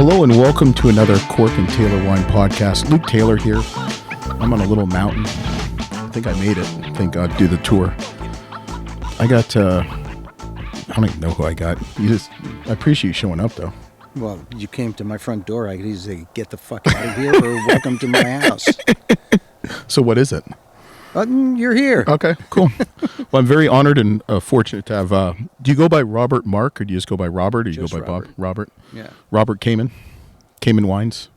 Hello and welcome to another Cork and Taylor Wine Podcast. Luke Taylor here. I'm on a little mountain. I think I made it. Thank God, do the tour. I don't even know who I got. I appreciate you showing up though. Well, you came to my front door. I could easily get the fuck out of here or welcome to my house. So what is it? You're here. Okay, cool. Well, I'm very honored and fortunate to have, do you go by Robert Mark or do you just go by Robert or do you Just go by Robert. Bob? Robert? Yeah. Robert Kamen. Kamen Wines.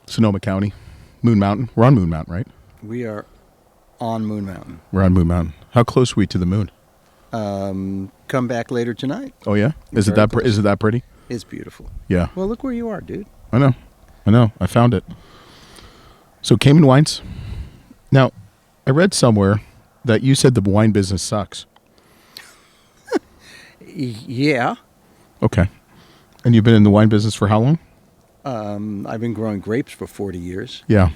Sonoma County. Moon Mountain. We're on Moon Mountain, right? We are on Moon Mountain. We're on Moon Mountain. How close are we to the moon? Come back later tonight. Oh yeah? Is it Very that pretty? It's beautiful. Yeah. Well, look where you are, dude. I know. I found it. So Kamen Wines. Now, I read somewhere that you said the wine business sucks. Yeah. Okay. And you've been in the wine business for how long? I've been growing grapes for 40 years. Yeah.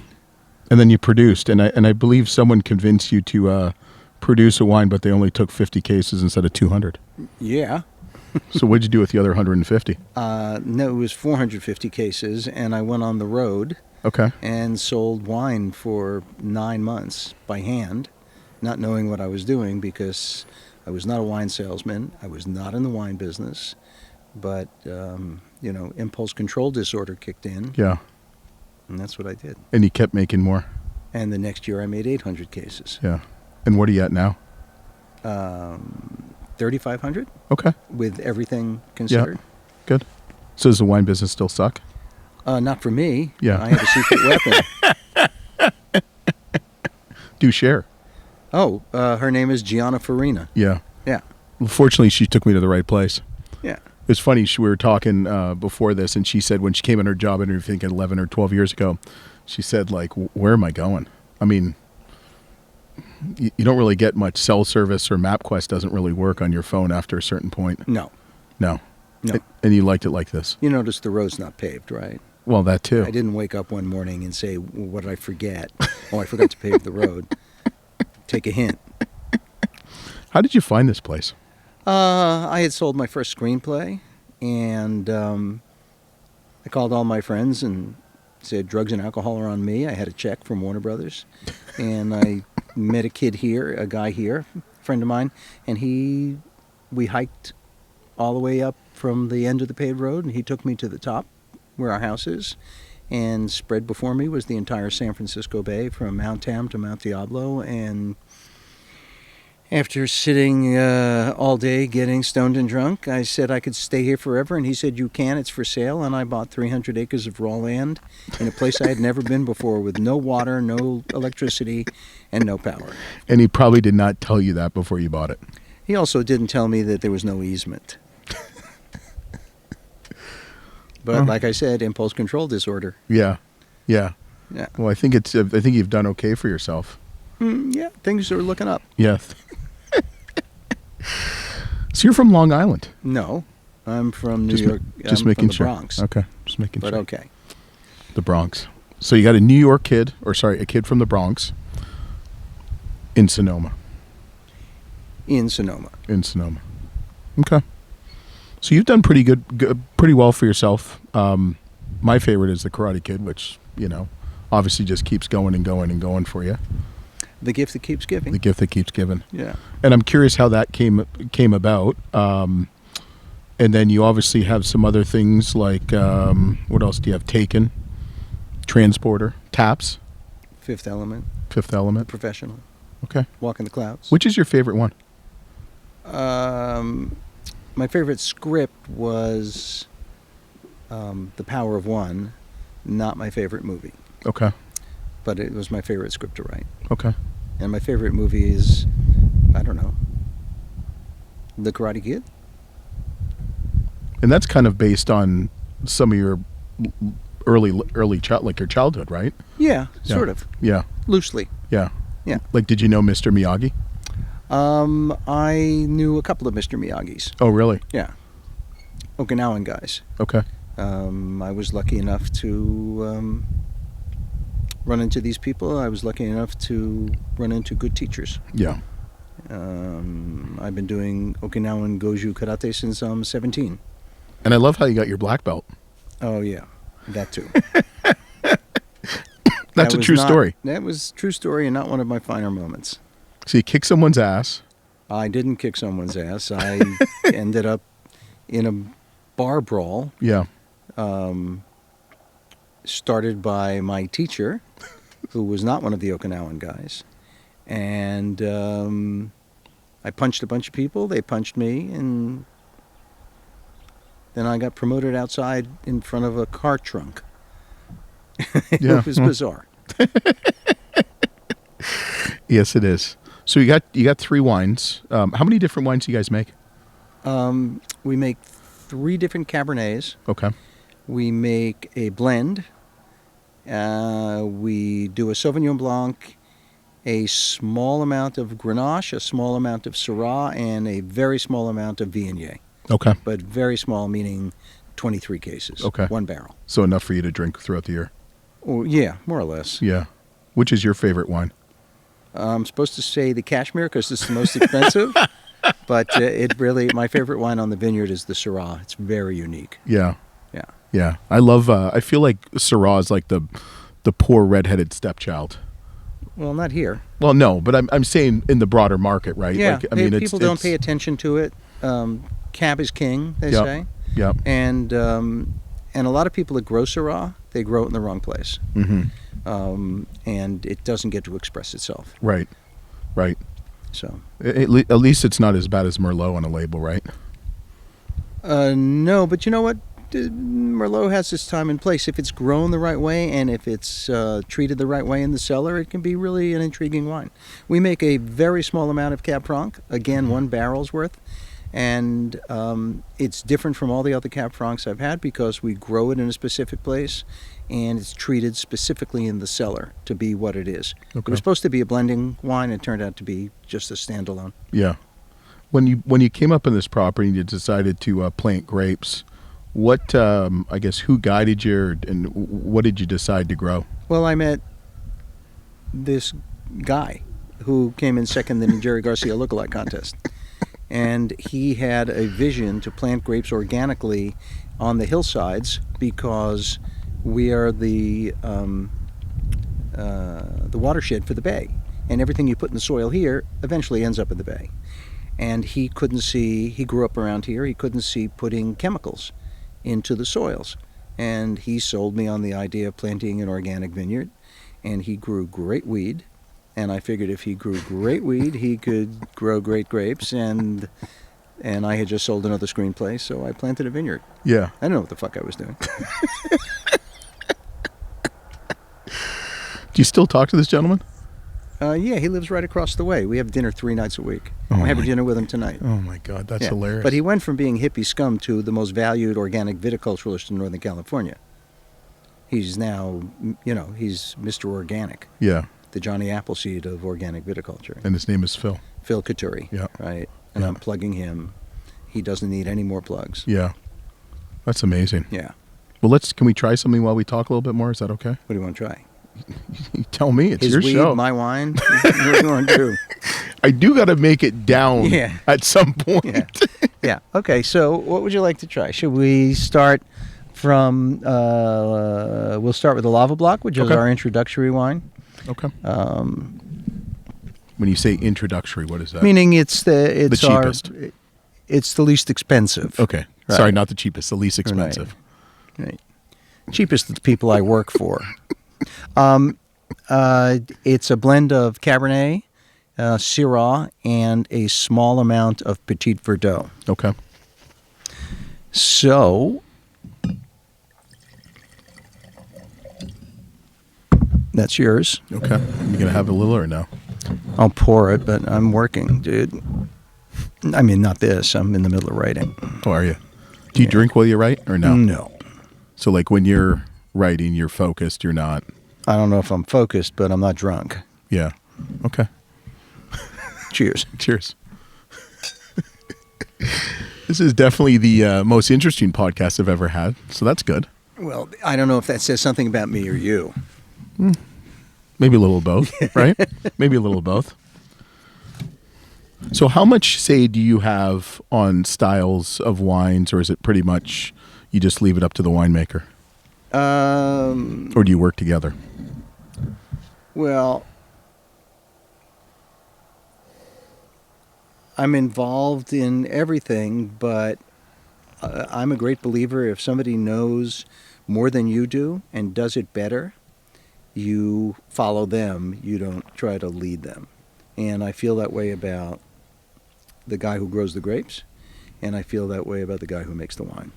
And then you produced, and I believe someone convinced you to produce a wine, but they only took 50 cases instead of 200. Yeah. So what'd you do with the other 150? No, it was 450 cases, and I went on the road. Okay. And sold wine for 9 months by hand, not knowing what I was doing because I was not a wine salesman. I was not in the wine business, but, impulse control disorder kicked in. Yeah. And that's what I did. And you kept making more. And the next year I made 800 cases. Yeah. And what are you at now? 3,500 Okay. with everything considered. Yeah. Good. So does the wine business still suck? Not for me. Yeah. I have a secret weapon. Do share. Oh, her name is Gianna Farina. Yeah. Yeah. Well, fortunately, she took me to the right place. Yeah. It was funny. We were talking before this, and she said when she came in her job interview, I think 11 or 12 years ago, she said, like, where am I going? I mean, you don't really get much cell service, or MapQuest doesn't really work on your phone after a certain point. No. No. No. And you liked it like this? You notice the road's not paved, right? Well, that too. I didn't wake up one morning and say, well, what did I forget? Oh, I forgot to pave the road. Take a hint. How did you find this place? I had sold my first screenplay, and I called all my friends and said, drugs and alcohol are on me. I had a check from Warner Brothers, and I met a guy here, a friend of mine, and we hiked all the way up from the end of the paved road, and he took me to the top where our house is, and spread before me was the entire San Francisco Bay from Mount Tam to Mount Diablo. And after sitting all day getting stoned and drunk, I said I could stay here forever, and he said, you can, it's for sale. And I bought 300 acres of raw land in a place I had never been before, with no water, no electricity, and no power. And he probably did not tell you that before you bought it. He also didn't tell me that there was no easement. But like I said, impulse control disorder. Yeah. Yeah. Yeah. Well, I think you've done okay for yourself. Yeah, things are looking up. Yes. So you're from Long Island? No, I'm from New York. Just I'm making from the sure. Bronx. Okay, just making But sure. okay. The Bronx. So you got a New York kid, a kid from the Bronx in Sonoma. In Sonoma. In Sonoma. Okay. So you've done pretty pretty well for yourself. My favorite is The Karate Kid, which, obviously just keeps going and going and going for you. The gift that keeps giving. The gift that keeps giving. Yeah. And I'm curious how that came about. And then you obviously have some other things like, what else do you have? Taken, Transporter, Taps. Fifth Element. Professional. Okay. Walk in the Clouds. Which is your favorite one? My favorite script was The Power of One, not my favorite movie. Okay. But it was my favorite script to write. Okay. And my favorite movie is, I don't know, The Karate Kid. And that's kind of based on some of your early childhood, right? Yeah, sort of. Yeah. Loosely. Yeah. Yeah. Like, did you know Mr. Miyagi? I knew a couple of Mr. Miyagis. Oh, really? Yeah. Okinawan guys. Okay. I was lucky enough to run into these people. I was lucky enough to run into good teachers. Yeah. I've been doing Okinawan Goju Karate since I'm 17. And I love how you got your black belt. Oh, yeah. That too. That's a true story. That was a true story and not one of my finer moments. So you kick someone's ass. I didn't kick someone's ass. I ended up in a bar brawl. Yeah. Started by my teacher, who was not one of the Okinawan guys. And I punched a bunch of people. They punched me. And then I got promoted outside in front of a car trunk. It was bizarre. Yes, it is. So you got 3 wines. How many different wines do you guys make? We make 3 different Cabernets. Okay. We make a blend. We do a Sauvignon Blanc, a small amount of Grenache, a small amount of Syrah, and a very small amount of Viognier. Okay. But very small, meaning 23 cases. Okay. 1 barrel. So enough for you to drink throughout the year. Oh, yeah, more or less. Yeah. Which is your favorite wine? I'm supposed to say the Cashmere because it's the most expensive. But my favorite wine on the vineyard is the Syrah. It's very unique. Yeah. Yeah. Yeah. I love, I feel like Syrah is like the poor redheaded stepchild. Well, not here. Well, no, but I'm saying in the broader market, right? Yeah. Like, people don't pay attention to it. Cab is king, they say. Yeah. And a lot of people that grow Syrah, they grow it in the wrong place. Mm-hmm. And it doesn't get to express itself. Right. Right. So At least it's not as bad as Merlot on a label, right? No, but you know what? Merlot has its time and place. If it's grown the right way and if it's treated the right way in the cellar, it can be really an intriguing wine. We make a very small amount of Cab Franc, again, 1 barrel's worth. And it's different from all the other Cab Francs I've had because we grow it in a specific place and it's treated specifically in the cellar to be what it is. Okay. It was supposed to be a blending wine. It turned out to be just a standalone. Yeah. When you came up on this property and you decided to plant grapes, what, I guess, who guided you and what did you decide to grow? Well, I met this guy who came in second in the Jerry Garcia lookalike contest. And he had a vision to plant grapes organically on the hillsides because we are the watershed for the bay. And everything you put in the soil here eventually ends up in the bay. And he grew up around here, he couldn't see putting chemicals into the soils. And he sold me on the idea of planting an organic vineyard. And he grew great weed. And I figured if he grew great weed, he could grow great grapes. And I had just sold another screenplay, so I planted a vineyard. Yeah. I don't know what the fuck I was doing. Do you still talk to this gentleman? Yeah, he lives right across the way. We have dinner 3 nights a week. Oh I'm having dinner with him tonight. Oh, my God. That's hilarious. But he went from being hippie scum to the most valued organic viticulturalist in Northern California. He's now, he's Mr. Organic. Yeah. The Johnny Appleseed of organic viticulture. And his name is Phil. Phil Couturi. Yeah. Right? And Yeah. I'm plugging him. He doesn't need any more plugs. Yeah. That's amazing. Yeah. Well, can we try something while we talk a little bit more? Is that okay? What do you want to try? You tell me. It's His your weed, show. my wine. What do you want to do? I do got to make it down at some point. Yeah. Yeah. Okay. So, what would you like to try? Should we start from? We'll start with the Lava Block, which is our introductory wine. Okay. When you say introductory, what is that? Meaning it's the cheapest. It's the least expensive. Okay. Right. Sorry, not the cheapest. The least expensive. Right. Cheapest to the people I work for. It's a blend of Cabernet, Syrah, and a small amount of Petit Verdot. Okay. So, that's yours. Okay. You going to have a little or no? I'll pour it, but I'm working, dude. I mean, not this. I'm in the middle of writing. Oh, are you? Do you drink while you write or no? No. So, like, when you're writing, you're focused, you're not? I don't know if I'm focused, but I'm not drunk. Yeah. Okay. Cheers. Cheers. This is definitely the most interesting podcast I've ever had, so that's good. Well, I don't know if that says something about me or you. Maybe a little of both, right? Maybe a little of both. So how much say do you have on styles of wines, or is it pretty much you just leave it up to the winemaker? Or do you work together? Well, I'm involved in everything, but I'm a great believer if somebody knows more than you do and does it better, you follow them. You don't try to lead them. And I feel that way about the guy who grows the grapes, and I feel that way about the guy who makes the wine.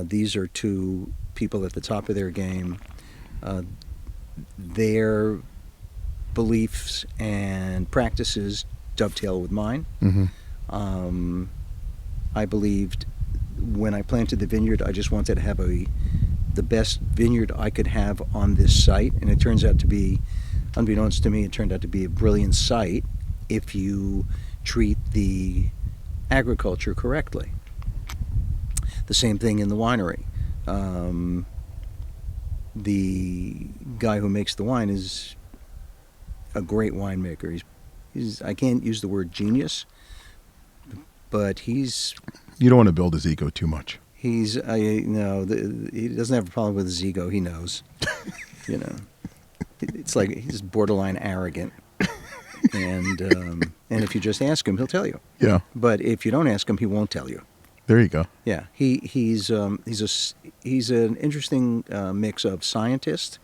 These are two people at the top of their game. Their beliefs and practices dovetail with mine. Mm-hmm. I believed when I planted the vineyard, I just wanted to have the best vineyard I could have on this site, and it turns out to be, unbeknownst to me, it turned out to be a brilliant site if you treat the agriculture correctly. The same thing in the winery. The guy who makes the wine is a great winemaker. He's I can't use the word genius, but he's... You don't want to build his ego too much. He doesn't have a problem with his ego. He knows. It's like he's borderline arrogant. And if you just ask him, he'll tell you. Yeah. But if you don't ask him, he won't tell you. There you go. Yeah. He's an interesting mix of scientist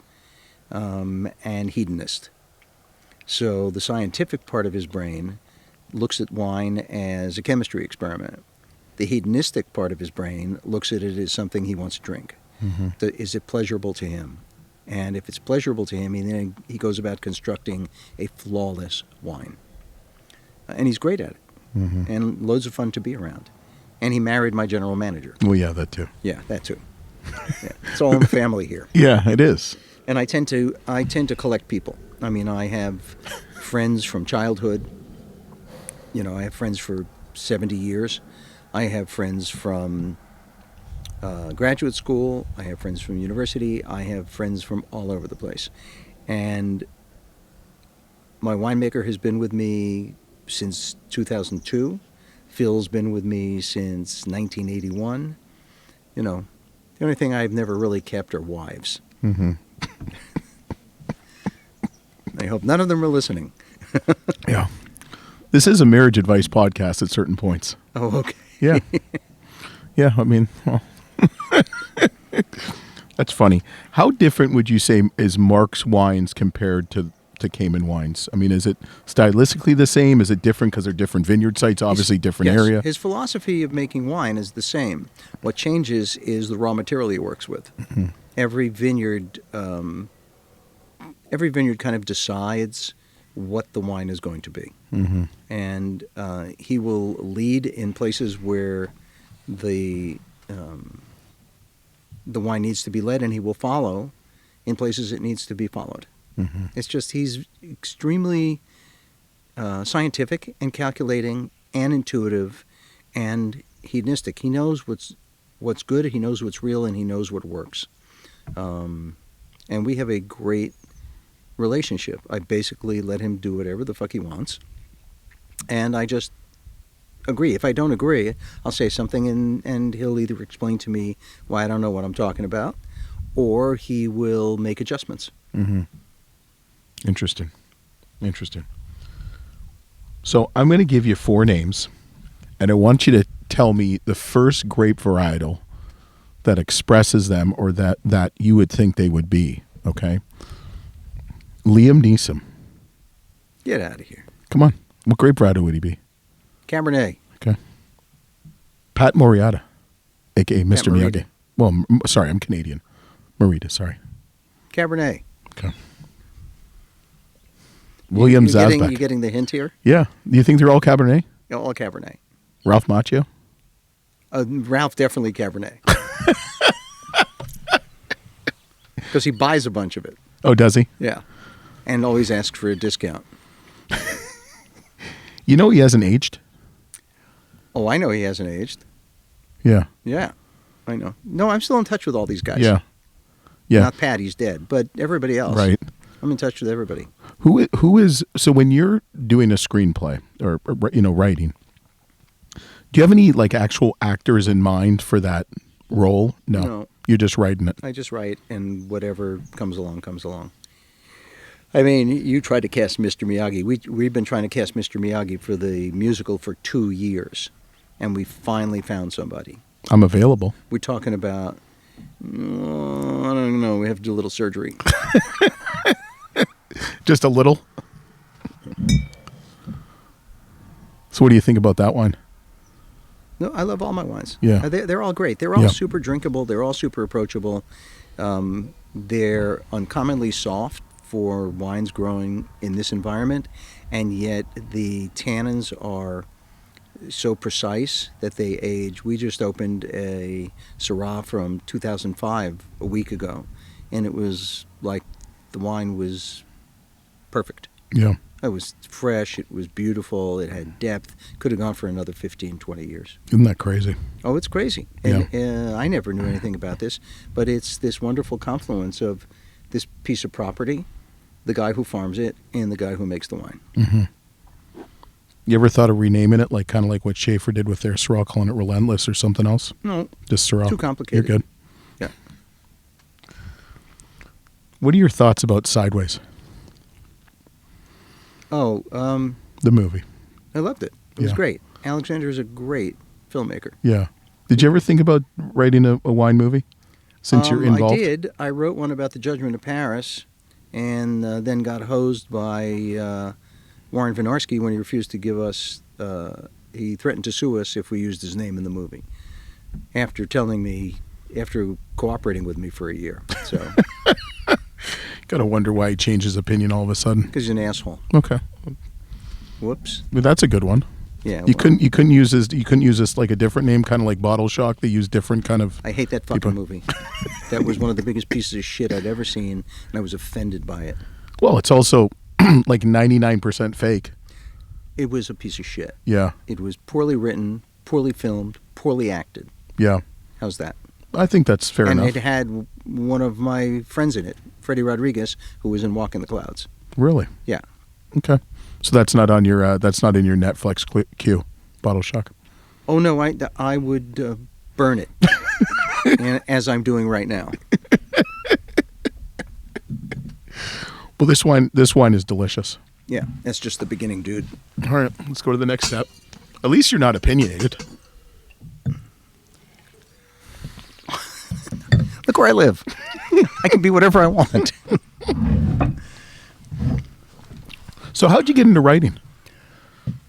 and hedonist. So the scientific part of his brain looks at wine as a chemistry experiment. The hedonistic part of his brain looks at it as something he wants to drink. Mm-hmm. Is it pleasurable to him? And if it's pleasurable to him, then he goes about constructing a flawless wine. And he's great at it. Mm-hmm. And loads of fun to be around. And he married my general manager. Well, yeah, that too. Yeah, that too. Yeah. It's all in the family here. Yeah, it is. And I tend to collect people. I mean, I have friends from childhood. I have friends for 70 years. I have friends from graduate school. I have friends from university. I have friends from all over the place. And my winemaker has been with me since 2002. Phil's been with me since 1981. The only thing I've never really kept are wives. Mm-hmm. I hope none of them are listening. Yeah. This is a marriage advice podcast at certain points. Oh, okay. Yeah. Yeah, I mean, well, that's funny. How different would you say is Mark's wines compared to Kamen wines? I mean, is it stylistically the same? Is it different because they're different vineyard sites, obviously different area? His philosophy of making wine is the same. What changes is the raw material he works with. Mm-hmm. Every vineyard kind of decides what the wine is going to be. Mm-hmm. And he will lead in places where the wine needs to be led, and he will follow in places it needs to be followed. Mm-hmm. It's just he's extremely scientific and calculating and intuitive and hedonistic. He knows what's good, he knows what's real, and he knows what works. And we have a great relationship. I basically let him do whatever the fuck he wants, and I just agree. If I don't agree, I'll say something, and he'll either explain to me why I don't know what I'm talking about, or he will make adjustments. Mm-hmm. Interesting. So I'm going to give you 4 names, and I want you to tell me the first grape varietal that expresses them, or that you would think they would be. Okay. Liam Neeson. Get out of here. Come on. What grape varietal would he be? Cabernet. Okay. Pat Morita, a.k.a. Mr. Morita. Miyagi. Well, sorry, I'm Canadian. Morita, sorry. Cabernet. Okay. William Zasbeck. You getting the hint here? Yeah. Do you think they're all Cabernet? Yeah, all Cabernet. Ralph Macchio? Ralph definitely Cabernet. Because he buys a bunch of it. Oh, does he? Yeah. And always asks for a discount. You know he hasn't aged? Oh, I know he hasn't aged. Yeah. Yeah, I know. No, I'm still in touch with all these guys. Yeah. Yeah. Not Pat, he's dead, but everybody else. Right. I'm in touch with everybody. Who is so when you're doing a screenplay or writing, do you have any like actual actors in mind for that role? No. No. You're just writing it. I just write, and whatever comes along, comes along. I mean, you tried to cast Mr. Miyagi. We've been trying to cast Mr. Miyagi for the musical for 2 years, and we finally found somebody. I'm available. We're talking about, I don't know, we have to do a little surgery. Just a little? So what do you think about that wine? No, I love all my wines. Yeah. They're all great. They're all Yeah. super drinkable. They're all super approachable. They're uncommonly soft for wines growing in this environment, and yet the tannins are so precise that they age. We just opened a Syrah from 2005 a week ago, and it was like the wine was perfect. Yeah. It was fresh, it was beautiful, it had depth. Could have gone for another 15, 20 years. Isn't that crazy? Oh, it's crazy. And I never knew anything about this, but it's this wonderful confluence of this piece of property, the guy who farms it, and the guy who makes the wine. Mm-hmm. You ever thought of renaming it, like kind of like what Schaefer did with their Syrah, calling it Relentless or something else? No, Just Syrah. too complicated. You're good. Yeah. What are your thoughts about Sideways, Oh, the movie? I loved it. It was Yeah. great. Alexander is a great filmmaker. Yeah. Did you ever think about writing a wine movie since you're involved? I did. I wrote one about the Judgment of Paris, and then got hosed by Warren Wynorski when he refused to give us. He threatened to sue us if we used his name in the movie. After cooperating with me for a year, so Gotta wonder why he changed his opinion all of a sudden. because he's an asshole. Okay. Whoops. Well, that's a good one. Yeah. You couldn't use this like a different name, kind of like Bottle Shock. They use different kind of. I hate that fucking people. movie. That was one of the biggest pieces of shit I'd ever seen, and I was offended by it. Well, it's also like 99% fake. It was a piece of shit. Yeah. It was poorly written, poorly filmed, poorly acted. Yeah. How's that? I think that's fair and enough. it had one of my friends in it, Freddie Rodriguez, who was in Walk in the Clouds. Really? Yeah. Okay. So that's not on your that's not in your Netflix queue. Bottle Shock. Oh no, I would burn it, and, as I'm doing right now. Well, this wine is delicious. Yeah, that's just the beginning, dude. All right, let's go to the next step. At least you're not opinionated. Look where I live. I can be whatever I want. So how'd you get into writing?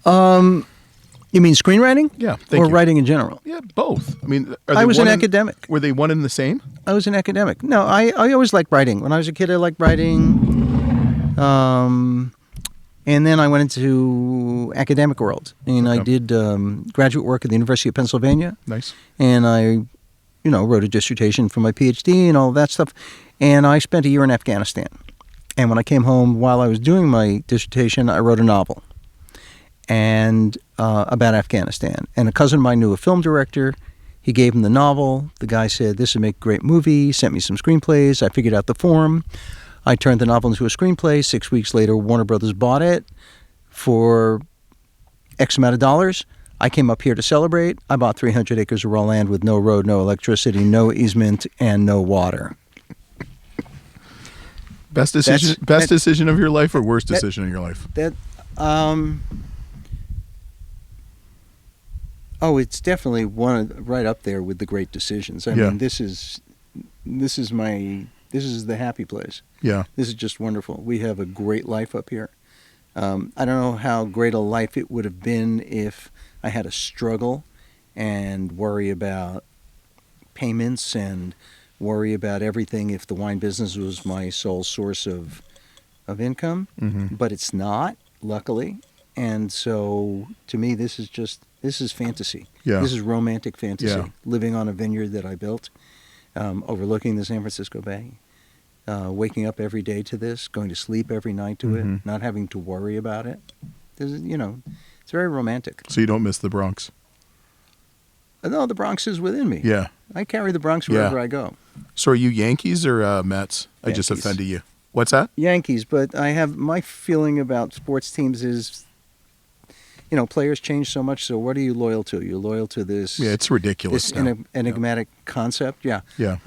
You mean screenwriting? Yeah, thank or you. writing in general? Yeah, both. I mean, are I they was an one in- academic. Were they one and the same? I was an academic. No, I always liked writing. When I was a kid, I liked writing. And then I went into academic world, and I Okay. did graduate work at the University of Pennsylvania. Nice. And I, wrote a dissertation for my PhD and all that stuff. And I spent a year in Afghanistan. And when I came home, while I was doing my dissertation, I wrote a novel and about Afghanistan. And a cousin of mine knew a film director. He gave him the novel. The guy said, "This would make a great movie." Sent me some screenplays. I figured out the form. I turned the novel into a screenplay. 6 weeks later, Warner Brothers bought it for X amount of dollars. I came up here to celebrate. I bought 300 acres of raw land with no road, no electricity, no easement, and no water. Best decision. Decision of your life, or worst decision of your life? It's definitely right up there with the great decisions. I mean, this is the happy place. Yeah. This is just wonderful. We have a great life up here. I don't know how great a life it would have been if I had to struggle and worry about payments and worry about everything if the wine business was my sole source of income. Mm-hmm. But it's not, luckily. And so to me, this is fantasy. Yeah. This is romantic fantasy. Yeah. Living on a vineyard that I built, overlooking the San Francisco Bay. Waking up every day to this, going to sleep every night to Mm-hmm. it, not having to worry about it. It's very romantic. So you don't miss the Bronx? No, the Bronx is within me. Yeah. I carry the Bronx wherever I go. So are you Yankees or Mets? I just Yankees. offended you. What's that? Yankees, but I have my feeling about sports teams is players change so much. So what are you loyal to? You're loyal to this. Yeah, it's ridiculous. This enigmatic concept. Yeah. Yeah.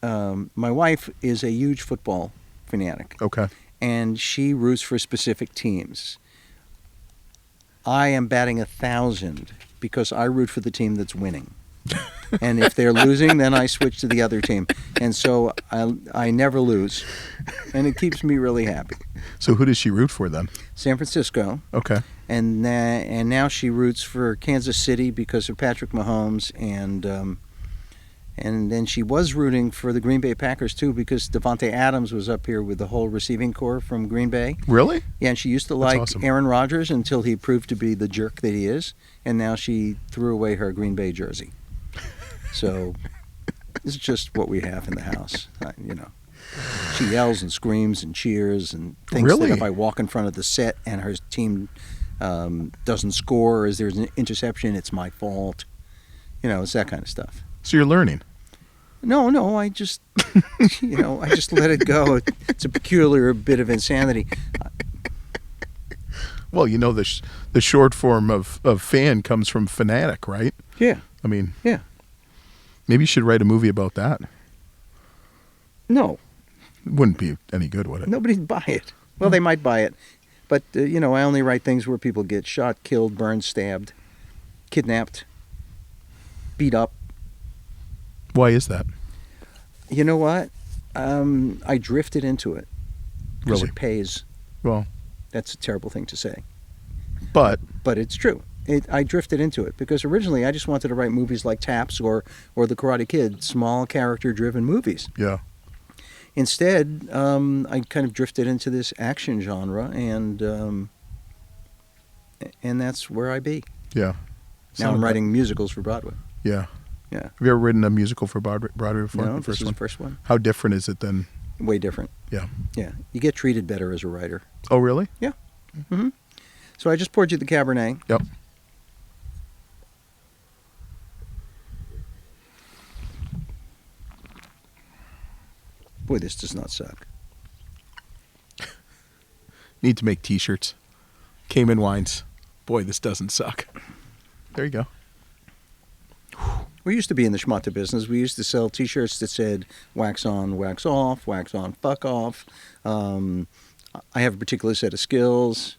My wife is a huge football fanatic. Okay. And she roots for specific teams. I am batting 1,000 because I root for the team that's winning. And if they're losing, then I switch to the other team. And so I never lose. And it keeps me really happy. So who does she root for then? San Francisco. Okay. And now she roots for Kansas City because of Patrick Mahomes. And then she was rooting for the Green Bay Packers, too, because Devontae Adams was up here with the whole receiving corps from Green Bay. Really? Yeah, and she used to That's like awesome. Aaron Rodgers until he proved to be the jerk that he is. And now she threw away her Green Bay jersey. So it's just what we have in the house, She yells and screams and cheers and thinks Really? that if I walk in front of the set and her team doesn't score or there's an interception, it's my fault. It's that kind of stuff. So you're learning. No, I just, I just let it go. It's a peculiar bit of insanity. Well, the short form of fan comes from fanatic, right? Yeah. I mean, Yeah. maybe you should write a movie about that. No. It wouldn't be any good, would it? Nobody'd buy it. Well, they might buy it. But, I only write things where people get shot, killed, burned, stabbed, kidnapped, beat up. Why is that? You know what? I drifted into it. Because Really? it pays. Well, That's a terrible thing to say. but But it's true. I drifted into it because originally I just wanted to write movies like Taps or The Karate Kid, small character-driven movies. yeah. Instead, I kind of drifted into this action genre, and that's where I be. Yeah. Now I'm writing musicals for Broadway. Yeah. Yeah. Have you ever written a musical for Broadway before? No, The this first is one? the first one. How different is it than? Way different. Yeah. Yeah. You get treated better as a writer. Oh, really? Mm-hmm. So I just poured you the Cabernet. Yep. Boy, this does not suck. Need to make T-shirts. Kamen wines. Boy, this doesn't suck. There you go. We used to be in the schmata business. We used to sell T-shirts that said wax on, wax off, wax on, fuck off. I have a particular set of skills.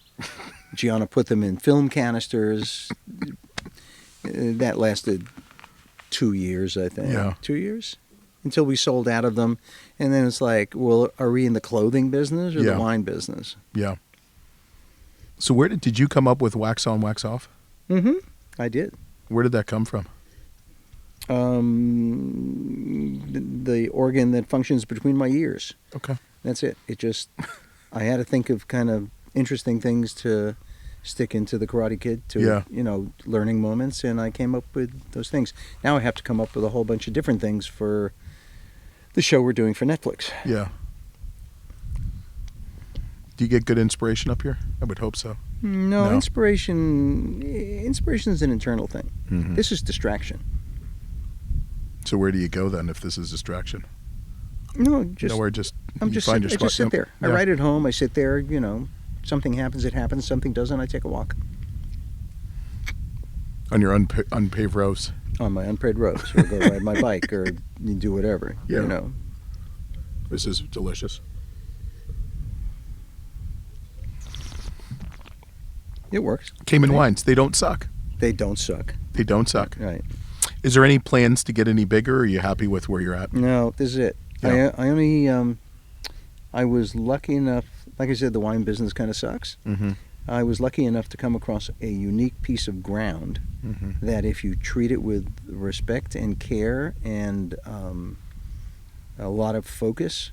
Gianna put them in film canisters. That lasted 2 years, I think. Yeah. 2 years? Until we sold out of them. And then it's like, well, are we in the clothing business or Yeah. the wine business? Yeah. So where did you come up with wax on, wax off? Mm-hmm. I did. Where did that come from? The organ that functions between my ears. Okay. That's it. I had to think of kind of interesting things to stick into the Karate Kid to, Yeah. learning moments, and I came up with those things. Now I have to come up with a whole bunch of different things for the show we're doing for Netflix. Yeah. Do you get good inspiration up here? I would hope so. No, No. inspiration is an internal thing. Mhm. This is distraction. So where do you go then if this is distraction? No, just Nowhere, I you just find your spot. sit Yep. there. I Yeah. write at home. I sit there. Something happens, it happens. Something doesn't, I take a walk On your unpaved roads. on my unpaved roads, or go ride my bike, or do whatever. Yeah. This is delicious. It works. Kamen Right. wines, they don't suck. They don't suck. They don't suck. Right. Is there any plans to get any bigger, or are you happy with where you're at? No, this is it. Yeah. I only I was lucky enough. Like I said, the wine business kind of sucks. Mm-hmm. I was lucky enough to come across a unique piece of ground Mm-hmm. that, if you treat it with respect and care and a lot of focus,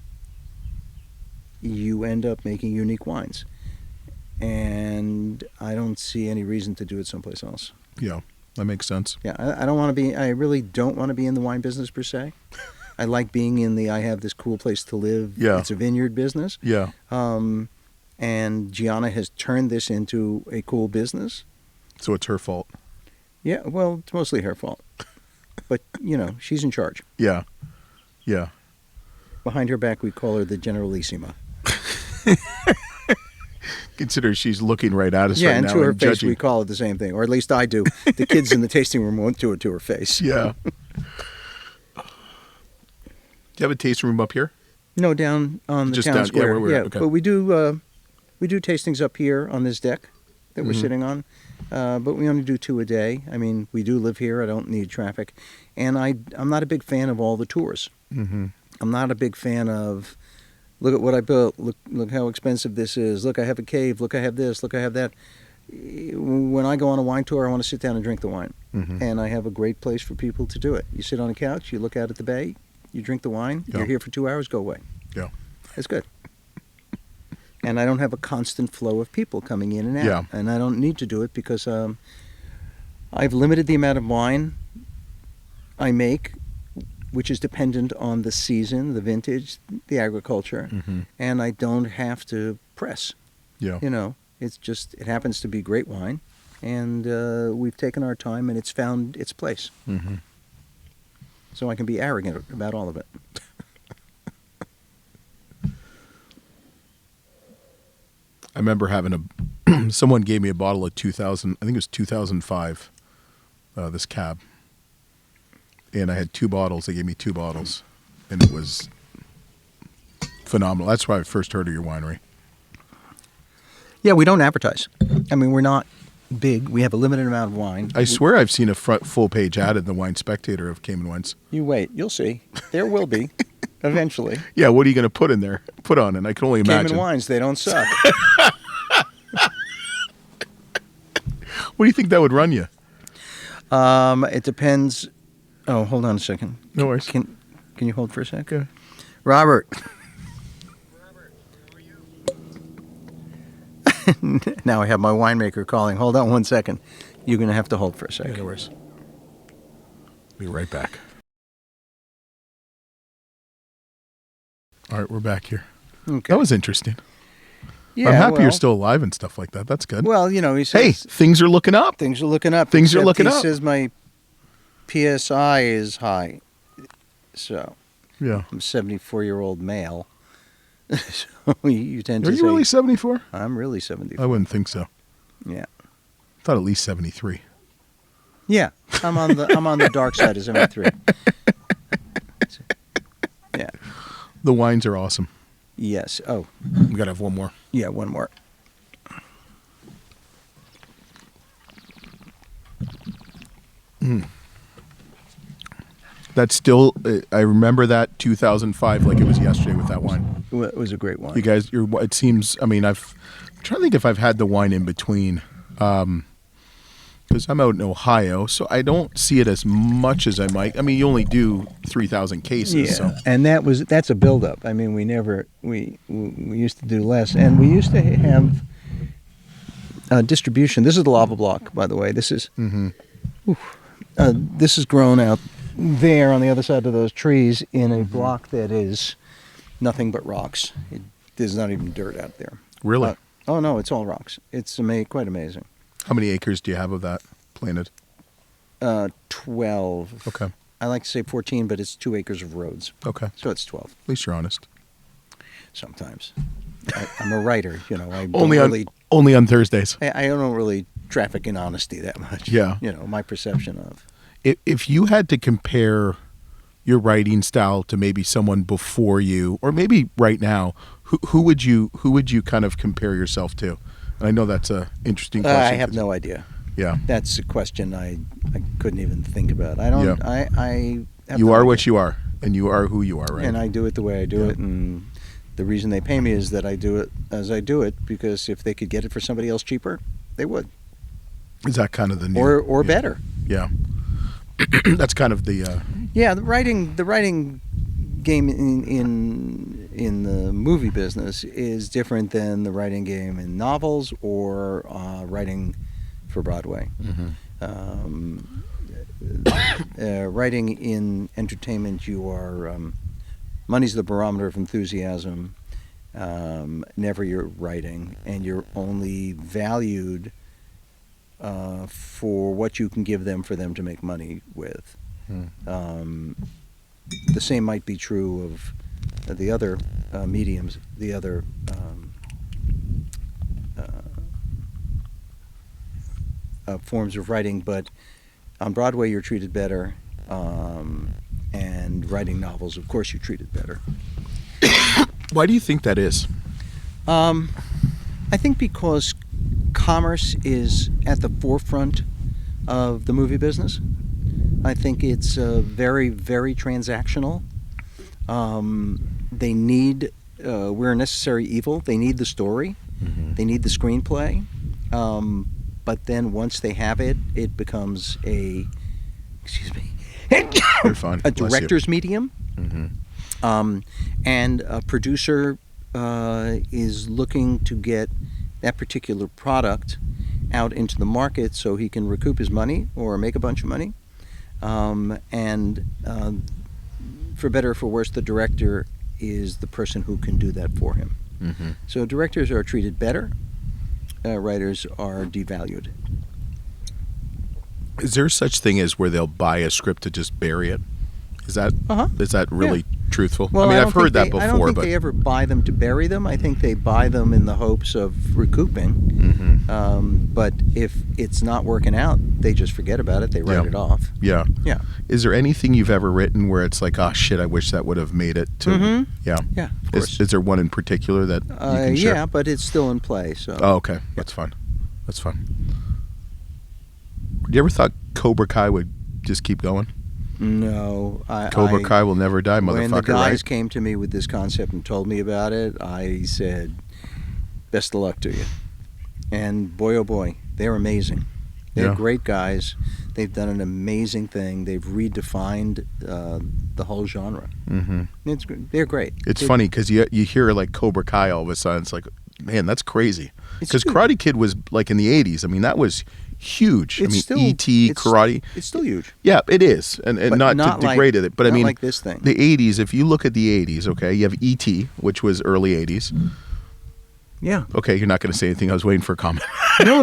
you end up making unique wines. And I don't see any reason to do it someplace else. Yeah, that makes sense. Yeah, I don't want to be. I really don't want to be in the wine business per se. I like being in the. I have this cool place to live. Yeah. It's a vineyard business. Yeah. And Gianna has turned this into a cool business. So it's her fault. Yeah, well, it's mostly her fault. But, she's in charge. Yeah. Yeah. Behind her back, we call her the Generalissima. Consider she's looking right at us Yeah, right and now to her and face judging. we call it the same thing, or at least I do. The kids in the tasting room won't do it to her face. Yeah. Do you have a tasting room up here? No, down on the Just town down- yeah, square. where we're at, okay. But we do tastings up here on this deck that we're sitting on. But we only do 2 a day. I mean, we do live here. I don't need traffic. And I'm not a big fan of all the tours. Mm-hmm. I'm not a big fan of, look at what I built. Look how expensive this is. Look, I have a cave. Look, I have this. Look, I have that. When I go on a wine tour, I want to sit down and drink the wine. Mm-hmm. And I have a great place for people to do it. You sit on a couch, you look out at the bay, you drink the wine, Yeah. you're here for 2 hours, go away. Yeah. It's good. And I don't have a constant flow of people coming in and out. Yeah. And I don't need to do it because I've limited the amount of wine I make, which is dependent on the season, the vintage, the agriculture, Mm-hmm. and I don't have to press. Yeah. You know, it happens to be great wine, and we've taken our time and it's found its place. Mm-hmm. So I can be arrogant about all of it. I remember having someone gave me a bottle of 2000, I think it was 2005, this cab. And I had 2 bottles. They gave me 2 bottles. And it was phenomenal. That's why I first heard of your winery. Yeah, we don't advertise. I mean, we're not big. We have a limited amount of wine. I swear I've seen a full page ad in the Wine Spectator of Kamen wines. You wait. You'll see. There will be, eventually. Yeah, what are you going to put on? And I can only imagine. Kamen wines, they don't suck. What do you think that would run you? It depends. Oh, hold on a second. No worries. Can you hold for a sec? Okay. Robert. Now I have my winemaker calling. Hold on one second. You're going to have to hold for a second. No worries. Be right back. All right, we're back here. Okay. That was interesting. Yeah, I'm happy well, you're still alive and stuff like that. That's good. Well, you know, he Hey, says things are looking up. things are looking up. Things are except looking he up. says my PSI is high. So Yeah. I'm a 74-year-old male. So you tend Are to you say, really 74? I'm really 74. I wouldn't think so. Yeah. I thought at least 73. Yeah. I'm on the dark side of 73. Yeah. The wines are awesome. Yes. Oh, We got to have one more. yeah, one more. That's still, I remember that 2005 like it was yesterday with that wine. It was a great wine. You guys, it seems, I mean, I'm trying to think if I've had the wine in between. Because I'm out in Ohio, so I don't see it as much as I might. I mean, you only do 3,000 cases. Yeah, So. and that's a buildup. I mean, we used to do less, and we used to have distribution. This is the lava block, by the way. This is this is grown out there on the other side of those trees in a block that is nothing but rocks. There's not even dirt out there. Really? Oh no, it's all rocks. It's quite amazing. How many acres do you have of that planted? 12. Okay. I like to say 14, but it's 2 acres of roads, Okay. so it's 12. At least you're honest. Sometimes. I'm a writer, you know. I don't Only on Thursdays. I don't really traffic in honesty that much. Yeah. You know, my perception of. If you had to compare your writing style to maybe someone before you, or maybe right now, who would you kind of compare yourself to? And I know that's a interesting question. I have no idea. Yeah. That's a question I couldn't even think about. I don't. Yeah. I have You no are idea. what you are, and you are who you are, right? And I do it the way I do Yeah. it, and the reason they pay me is that I do it as I do it, because if they could get it for somebody else cheaper, they would. Is that kind of the new Or better. Yeah. That's kind of the Yeah, the writing game in the movie business is different than the writing game in novels or writing for Broadway. Writing in entertainment, you are money's the barometer of enthusiasm. Never your writing, and you're only valued for what you can give them for them to make money with. The same might be true of the other mediums, the other forms of writing, but on Broadway you're treated better, and writing novels, of course, you're treated better. Why do you think that is? I think because commerce is at the forefront of the movie business. I think it's very, very transactional. They need, we're a necessary evil. They need the story. Mm-hmm. They need the screenplay. But then once they have it, it becomes a You're fine. a Bless director's you. medium. Mm-hmm. And a producer is looking to get that particular product out into the market so he can recoup his money or make a bunch of money. And for better or for worse, the director is the person who can do that for him. Mm-hmm. So directors are treated better. Writers are devalued. Is there such thing as where they'll buy a script to just bury it? Is that really truthful? Well, I mean, don't I've heard think that they- before, I don't think but they ever buy them to bury them. I think they buy them in the hopes of recouping. Mm-hmm. But if it's not working out, they just forget about it. They write Yeah. it off. yeah. Yeah. Is there anything you've ever written where it's like, oh shit, I wish that would have made it to? Mm-hmm. Yeah. Yeah, of course. Is there one in particular that you can share? Yeah, but it's still in play. So. Oh, okay. That's fine. That's fine. You ever thought Cobra Kai would just keep going? No. Cobra Kai will never die, motherfucker, When the guys right? came to me with this concept and told me about it, I said, best of luck to you. And boy, oh boy, they're amazing. They're Yeah. great guys. They've done an amazing thing. They've redefined the whole genre. Mm-hmm. They're great. It's funny because you hear like Cobra Kai all of a sudden. It's like, man, that's crazy. It's Because huge. Karate Kid was like in the 80s. I mean, that was huge. It's I mean, still- E.T., it's- karate. It's still huge. Yeah, it is. And But not not to like- degrade it. But I not mean, like this thing. the 80s, if you look at the 80s, okay, you have E.T., which was early 80s. Yeah. Okay, you're not going to say anything. I was waiting for a comment. No.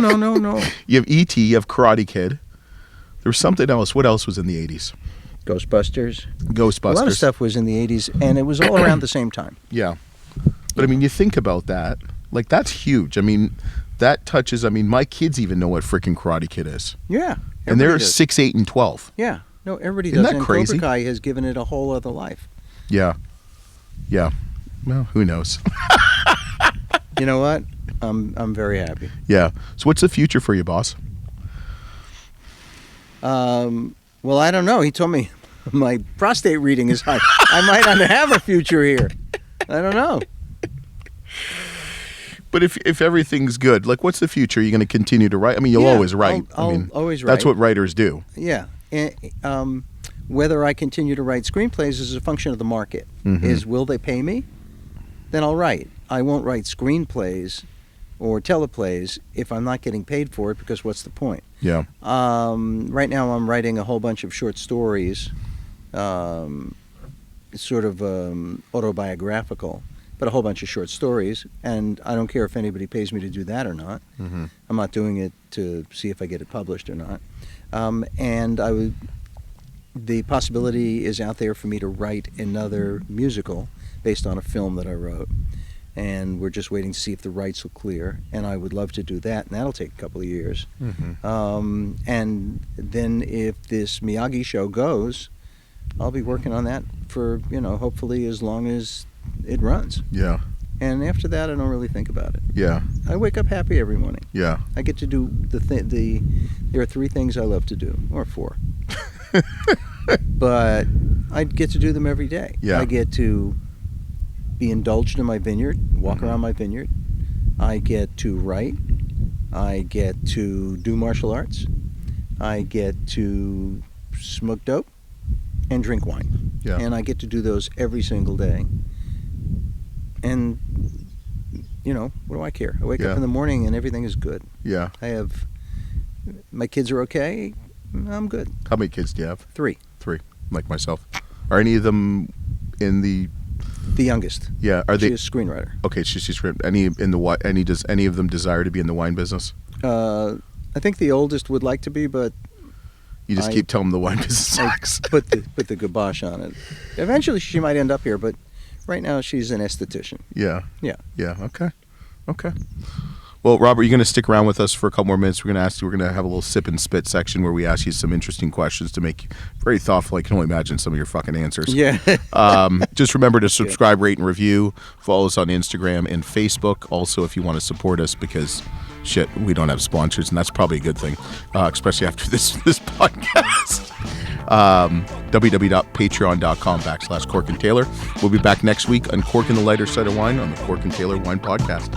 You have E.T., you have Karate Kid. There was something else. What else was in the 80s? Ghostbusters. Ghostbusters. A lot of stuff was in the 80s, and it was all around the same time. Yeah. But I mean, you think about that. Like, that's huge. I mean, that touches, I mean, my kids even know what freaking Karate Kid is. Yeah. And they're everybody does. 6, 8, and 12. Yeah. No, everybody Isn't does. that And crazy? Cobra Kai has given it a whole other life. Yeah. Yeah. Well, who knows? You know what? I'm very happy. Yeah. So what's the future for you, boss? Well, I don't know. He told me my prostate reading is high. I might not have a future here. I don't know. But if everything's good, like, what's the future? Are you going to continue to write? I mean, you'll Yeah, always write. I'll I mean, always That's write. what writers do. Yeah. And, whether I continue to write screenplays is a function of the market. Mhm. Is will they pay me? Then I'll write. I won't write screenplays or teleplays if I'm not getting paid for it, because what's the point? Yeah. Right now I'm writing a whole bunch of short stories, sort of autobiographical, but a whole bunch of short stories, and I don't care if anybody pays me to do that or not. Mm-hmm. I'm not doing it to see if I get it published or not. The possibility is out there for me to write another musical based on a film that I wrote. And we're just waiting to see if the rights will clear. And I would love to do that, and that'll take a couple of years. Mm-hmm. And then if this Miyagi show goes, I'll be working on that for, hopefully as long as it runs. Yeah. And after that, I don't really think about it. Yeah. I wake up happy every morning. Yeah. I get to do there are 3 things I love to do, or 4. But I get to do them every day. Yeah. I get to be indulged in my vineyard, walk Mhm. around my vineyard. I get to write. I get to do martial arts. I get to smoke dope and drink wine. Yeah. And I get to do those every single day. And, what do I care? I wake Yeah. up in the morning and everything is good. Yeah. My kids are okay. I'm good. How many kids do you have? 3. 3, like myself. Are any of them in the? The youngest. Yeah. Are She's they? a screenwriter. Okay. She's written any in the wine. Does any of them desire to be in the wine business? I think the oldest would like to be, but You just I- keep telling them the wine business I sucks. put the kibosh on it. Eventually, she might end up here, but right now she's an esthetician. Yeah. Yeah. Yeah. Okay. Okay. Well, Robert, you're going to stick around with us for a couple more minutes. We're going to have a little sip and spit section where we ask you some interesting questions to make you very thoughtful. I can only imagine some of your fucking answers. Yeah. Just remember to subscribe, rate, and review. Follow us on Instagram and Facebook. Also, if you want to support us, because shit, we don't have sponsors, and that's probably a good thing, especially after this podcast. www.patreon.com/Cork and Taylor. We'll be back next week uncorking the lighter side of wine on the Cork and Taylor Wine Podcast.